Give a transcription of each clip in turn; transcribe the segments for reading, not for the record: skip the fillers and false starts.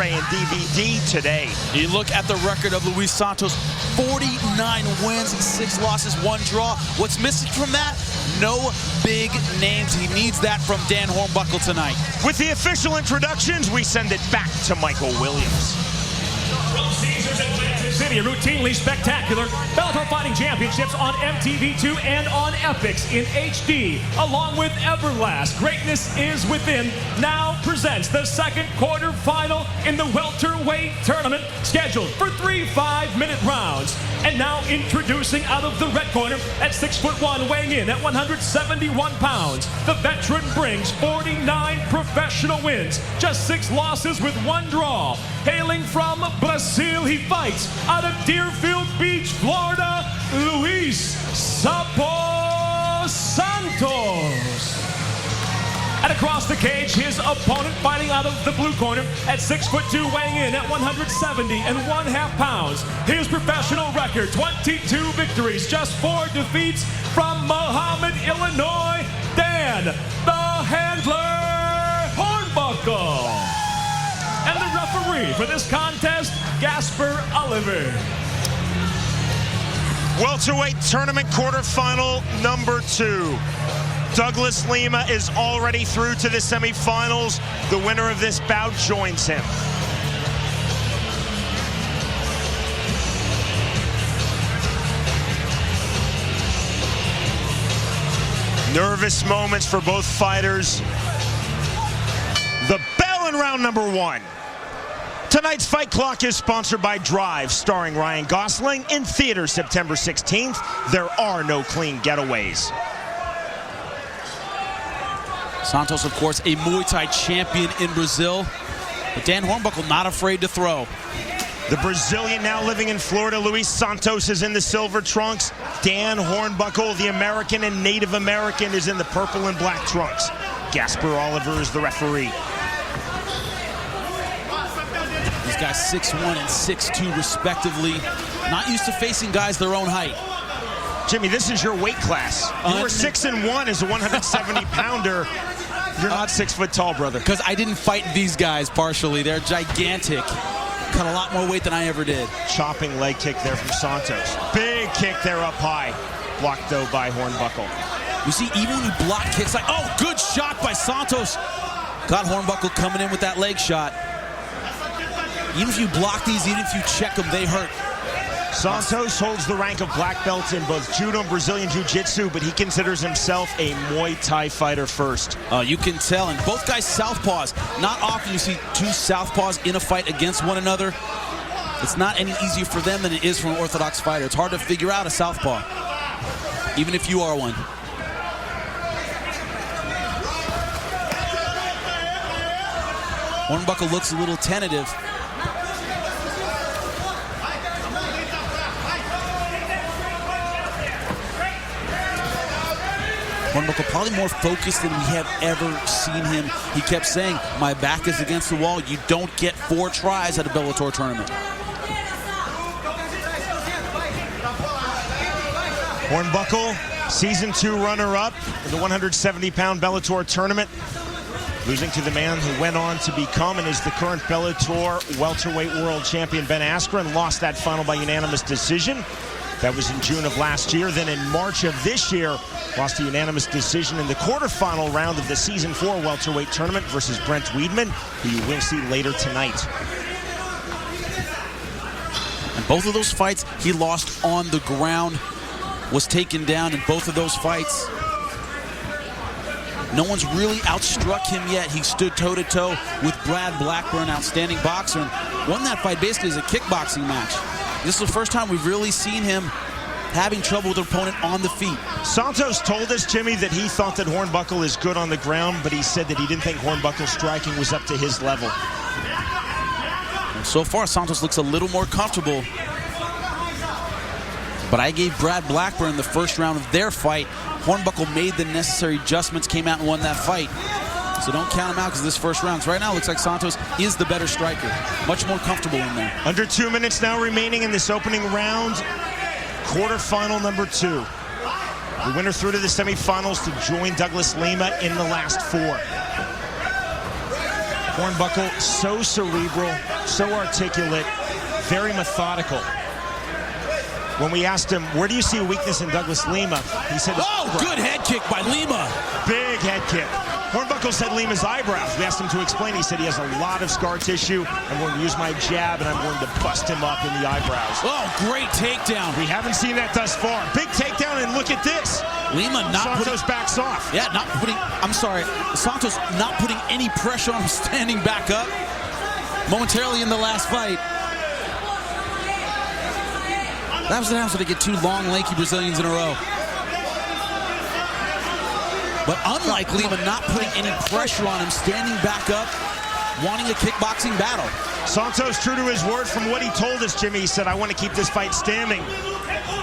Blu-ray and DVD today. You look at the record of Luis Santos, 49 wins, 6 losses, 1 draw. What's missing from that? No big names. He needs that from Dan Hornbuckle tonight. With the official introductions, we send it back to Michael Williams. From Caesars Atlantic City, routinely spectacular Bellator Fighting Championships on MTV2 and on Epix in HD, along with Everlast. Greatness is Within now presents the second quarterfinal in the welterweight tournament, scheduled for 3 5-minute rounds. And now introducing out of the red corner at 6'1", weighing in at 171 pounds, the veteran brings 49 professional wins, just 6 losses with 1 draw. Hailing from Brazil, he fights out of Deerfield Beach, Florida, Luis Santos. And across the cage, his opponent fighting out of the blue corner at 6'2", weighing in at 170.5 pounds. His professional record, 22 victories, just 4 defeats from Mohammed, Illinois, Dan the Handler Hornbuckle. And the referee for this contest, Gasper Oliver. Welterweight tournament quarterfinal number 2. Douglas Lima is already through to the semifinals. The winner of this bout joins him. Nervous moments for both fighters. The bell in round number 1. Tonight's Fight Clock is sponsored by Drive, starring Ryan Gosling, in theaters September 16th. There are no clean getaways. Santos, of course, a Muay Thai champion in Brazil, but Dan Hornbuckle not afraid to throw. The Brazilian now living in Florida, Luis Santos, is in the silver trunks. Dan Hornbuckle, the American and Native American, is in the purple and black trunks. Gasper Oliver is the referee. These guys 6'1" and 6'2" respectively. Not used to facing guys their own height. Jimmy, this is your weight class. You were 6'1" as a 170-pounder. You're not 6 foot tall, brother. Because I didn't fight these guys partially. They're gigantic. Cut a lot more weight than I ever did. Chopping leg kick there from Santos. Big kick there up high. Blocked, though, by Hornbuckle. You see, even when you block kicks, like, oh, good shot by Santos. Got Hornbuckle coming in with that leg shot. Even if you block these, even if you check them, they hurt. Santos holds the rank of black belt in both judo and Brazilian jiu-jitsu, but he considers himself a Muay Thai fighter first. You can tell, and both guys southpaws. Not often you see 2 southpaws in a fight against one another. It's not any easier for them than it is for an orthodox fighter. It's hard to figure out a southpaw, even if you are one. Hornbuckle looks a little tentative. Hornbuckle probably more focused than we have ever seen him. He kept saying, my back is against the wall. You don't get 4 tries at a Bellator tournament. Hornbuckle, Season 2 runner-up in the 170-pound Bellator tournament, losing to the man who went on to become and is the current Bellator welterweight world champion, Ben Askren. Lost that final by unanimous decision. That was in June of last year. Then in March of this year, lost a unanimous decision in the quarterfinal round of the Season 4 welterweight tournament versus Brent Weidman, who you will see later tonight. And both of those fights, he lost on the ground, was taken down in both of those fights. No one's really outstruck him yet. He stood toe-to-toe with Brad Blackburn, outstanding boxer, and won that fight basically as a kickboxing match. This is the first time we've really seen him having trouble with an opponent on the feet. Santos told us, Jimmy, that he thought that Hornbuckle is good on the ground, but he said that he didn't think Hornbuckle's striking was up to his level. And so far, Santos looks a little more comfortable. But I gave Brad Blackburn the first round of their fight. Hornbuckle made the necessary adjustments, came out and won that fight. So don't count him out because this first round. So right now, it looks like Santos is the better striker. Much more comfortable in there. Under 2 minutes now remaining in this opening round. Quarterfinal number 2. The winner through to the semifinals to join Douglas Lima in the last 4. Hornbuckle, so cerebral, so articulate, very methodical. When we asked him, where do you see a weakness in Douglas Lima? He said, oh, good head kick by Lima. Big head kick. Hornbuckle said Lima's eyebrows. We asked him to explain. He said he has a lot of scar tissue. I'm going to use my jab, and I'm going to bust him up in the eyebrows. Oh, great takedown. We haven't seen that thus far. Big takedown, and look at this. Lima not Santos backs off. Yeah, not putting, I'm sorry, Santos not putting any pressure on him, standing back up momentarily in the last fight. That was what happens when they get two long, lanky Brazilians in a row. But unlike Lima, not putting any pressure on him, standing back up, wanting a kickboxing battle. Santos, true to his word from what he told us, Jimmy, he said, I want to keep this fight standing.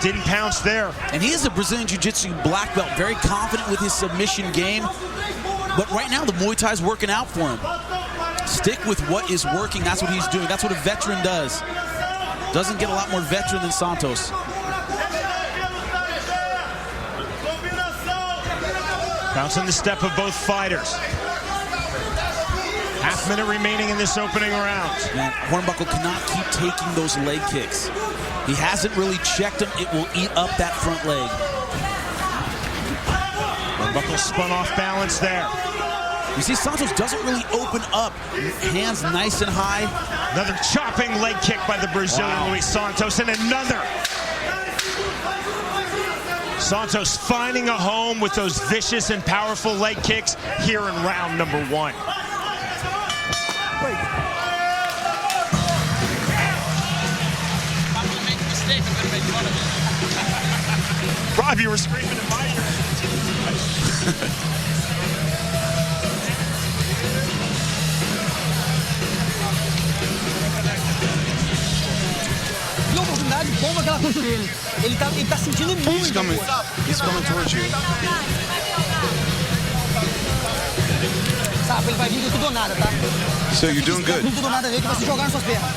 Didn't pounce there. And he is a Brazilian Jiu-Jitsu black belt, very confident with his submission game. But right now, the Muay Thai is working out for him. Stick with what is working. That's what he's doing. That's what a veteran does. Doesn't get a lot more veteran than Santos. Bouncing the step of both fighters. Half minute remaining in this opening round. Man, Hornbuckle cannot keep taking those leg kicks. He hasn't really checked them. It will eat up that front leg. Hornbuckle spun off balance there. You see, Santos doesn't really open up. Hands nice and high. Another chopping leg kick by the Brazilian Luis Santos, and another. Santos finding a home with those vicious and powerful leg kicks here in round number one. Rob, you were screaming in my ear. oportunidade, bomba aquela coxa dele. Ele tá sentindo muito. He's coming towards you. Sabe, ele vai vir com tudo ou nada, tá? So you're doing good. Com tudo ou nada dele que vai se jogar nas suas pernas.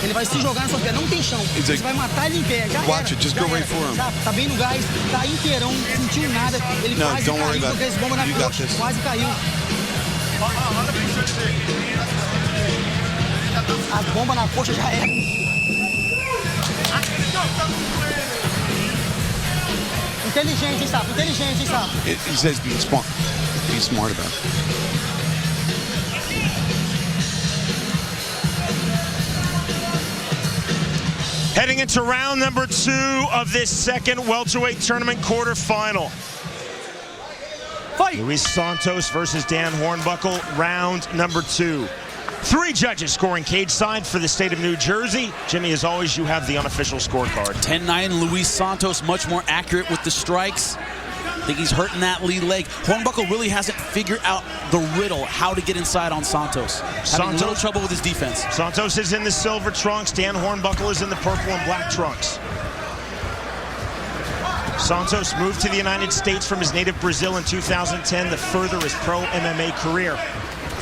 Ele vai se jogar nas suas pernas, não tem chão. Você vai matar ele em pé, já watch era. it, just go right for him. Tá bem no gás, tá inteirão, sentiu nada. Ele quase don't worry caiu about porque it. esse bomba na You got coxa, this. quase caiu. A bomba na coxa já era. Inteligente, hein, Sapo? Inteligente, hein, Sapo? He says be smart. Be smart about it. Heading into round number 2 of this second welterweight tournament quarterfinal. Fight! Luis Santos versus Dan Hornbuckle, round number 2. 3 judges scoring cage side for the state of New Jersey. Jimmy, as always, you have the unofficial scorecard. 10-9, Luis Santos much more accurate with the strikes. I think he's hurting that lead leg. Hornbuckle really hasn't figured out the riddle, how to get inside on Santos. Having a little trouble with his defense. Santos is in the silver trunks. Dan Hornbuckle is in the purple and black trunks. Santos moved to the United States from his native Brazil in 2010 to further his pro MMA career.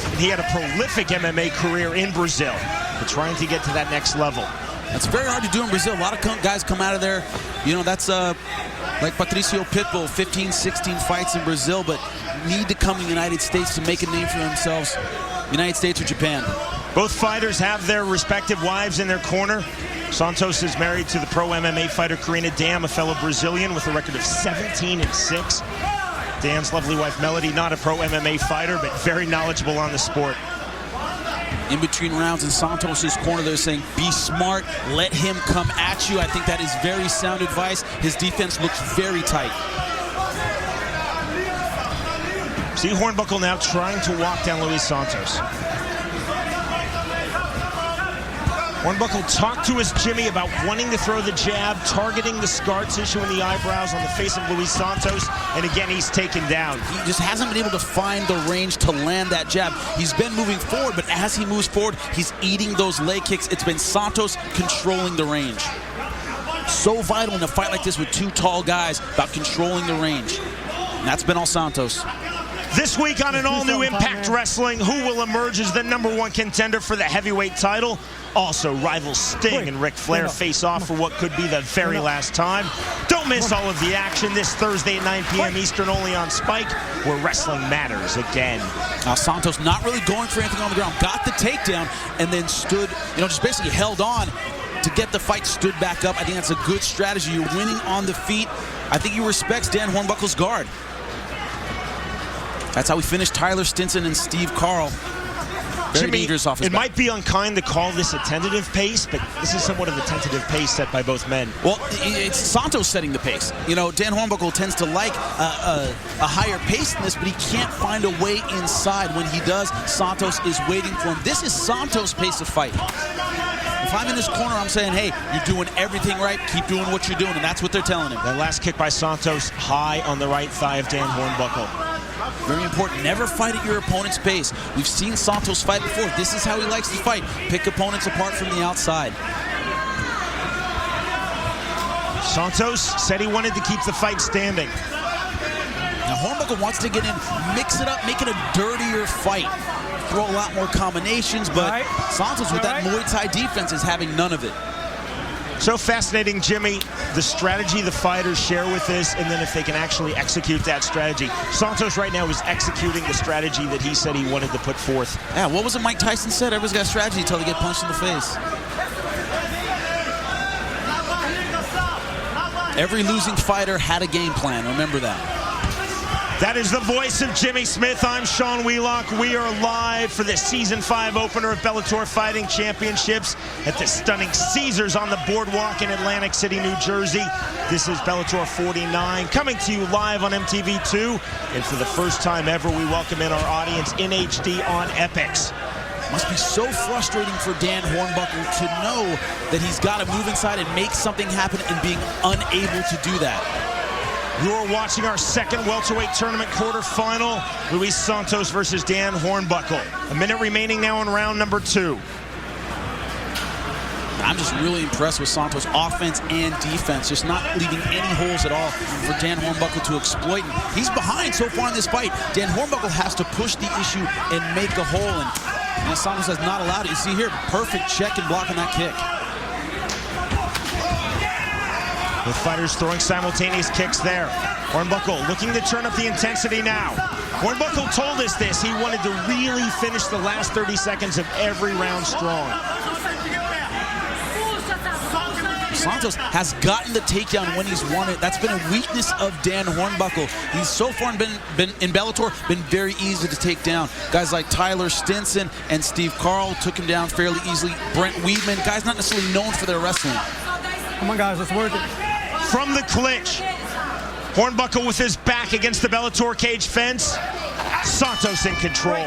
And he had a prolific MMA career in Brazil, but trying to get to that next level. That's very hard to do in Brazil. A lot of guys come out of there, you know, that's like Patricio Pitbull, 15, 16 fights in Brazil, but need to come to the United States to make a name for themselves. United States or Japan. Both fighters have their respective wives in their corner. Santos is married to the pro MMA fighter Karina Dam, a fellow Brazilian with a record of 17-6. Dan's lovely wife Melody, not a pro MMA fighter, but very knowledgeable on the sport. In between rounds in Santos' corner, they're saying, be smart, let him come at you. I think that is very sound advice. His defense looks very tight. See Hornbuckle now trying to walk down Luis Santos. Hornbuckle talked to us, Jimmy, about wanting to throw the jab, targeting the scar tissue in the eyebrows on the face of Luis Santos, and again, he's taken down. He just hasn't been able to find the range to land that jab. He's been moving forward, but as he moves forward, he's eating those leg kicks. It's been Santos controlling the range. So vital in a fight like this with 2 tall guys about controlling the range. And that's been all Santos. This week on an all-new Impact Wrestling, who will emerge as the #1 contender for the heavyweight title? Also, rivals Sting and Ric Flair face off for what could be the very last time. Don't miss all of the action this Thursday at 9 p.m. Eastern, only on Spike, where wrestling matters again. Now, Santos not really going for anything on the ground. Got the takedown and then stood, just basically held on to get the fight, stood back up. I think that's a good strategy. You're winning on the feet. I think he respects Dan Hornbuckle's guard. That's how we finished Tyler Stinson and Steve Carl. Very dangerous off his back. It might be unkind to call this a tentative pace, but this is somewhat of a tentative pace set by both men. Well, it's Santos setting the pace. Dan Hornbuckle tends to like a higher pace than this, but he can't find a way inside. When he does, Santos is waiting for him. This is Santos' pace of fight. If I'm in this corner, I'm saying, hey, you're doing everything right. Keep doing what you're doing, and that's what they're telling him. That last kick by Santos, high on the right thigh of Dan Hornbuckle. Very important. Never fight at your opponent's pace. We've seen Santos fight before. This is how he likes to fight. Pick opponents apart from the outside. Santos said he wanted to keep the fight standing. Now, Hornbuckle wants to get in, mix it up, make it a dirtier fight. Throw a lot more combinations, but Santos with that Muay Thai defense is having none of it. So fascinating, Jimmy, the strategy the fighters share with this, and then if they can actually execute that strategy. Santos right now is executing the strategy that he said he wanted to put forth. Yeah, what was it Mike Tyson said? Everybody's got a strategy until they get punched in the face. Every losing fighter had a game plan. Remember that. That is the voice of Jimmy Smith. I'm Sean Wheelock. We are live for the Season 5 opener of Bellator Fighting Championships at the stunning Caesars on the Boardwalk in Atlantic City, New Jersey. This is Bellator 49, coming to you live on MTV2. And for the first time ever, we welcome in our audience in HD on Epix. Must be so frustrating for Dan Hornbuckle to know that he's got to move inside and make something happen and being unable to do that. You're watching our second welterweight tournament quarterfinal, Luis Santos versus Dan Hornbuckle. A minute remaining now in round number 2. I'm just really impressed with Santos' offense and defense, just not leaving any holes at all for Dan Hornbuckle to exploit. He's behind so far in this fight. Dan Hornbuckle has to push the issue and make a hole, and Santos has not allowed it. You see here, perfect check and block on that kick. With fighters throwing simultaneous kicks there. Hornbuckle looking to turn up the intensity now. Hornbuckle told us this. He wanted to really finish the last 30 seconds of every round strong. Santos has gotten the takedown when he's won it. That's been a weakness of Dan Hornbuckle. He's so far been in Bellator, been very easy to take down. Guys like Tyler Stinson and Steve Carl took him down fairly easily. Brent Weidman, guys not necessarily known for their wrestling. Come on, guys, let's work it. From the clinch, Hornbuckle with his back against the Bellator cage fence. Santos in control.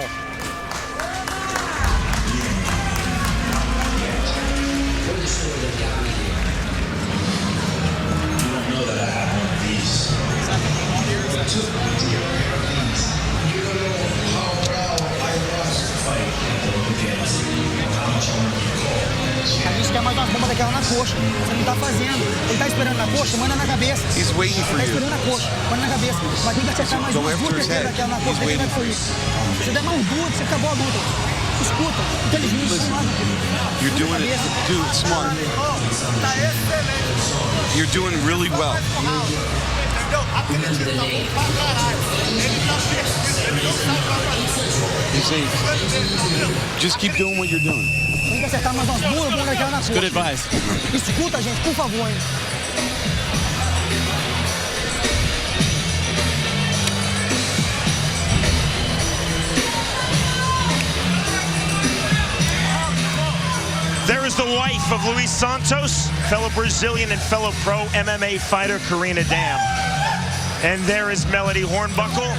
A gente quer mais umas bombas daquela na coxa. Você não tá fazendo. Ele tá esperando na coxa, manda na cabeça. He's waiting for Tá you. esperando na coxa, manda na cabeça. Vai ter que acertar mais Go umas after duas his terceiras head. daquela na He's coxa. Ele vai waiting for you. isso. Se der mão dura, você acabou a luta. Escuta, inteligente. You're doing it, dude, smart. You're doing really well. You see, just keep doing what you're doing. Tem que acertar mais umas duas bombas daquela na coxa. Good advice. Escuta, gente, por favor, hein. There is the wife of Luis Santos, fellow Brazilian and fellow pro MMA fighter Karina Dam. And there is Melody Hornbuckle.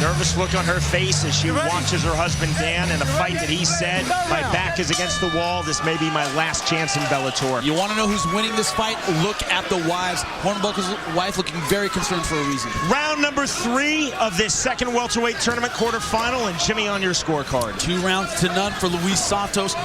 Nervous look on her face as she watches her husband Dan in a fight that he said, my back is against the wall. This may be my last chance in Bellator. You want to know who's winning this fight? Look at the wives. Hornbuckle's wife looking very concerned for a reason. Round number 3 of this second welterweight tournament quarterfinal, and Jimmy on your scorecard. 2-0 for Luis Santos.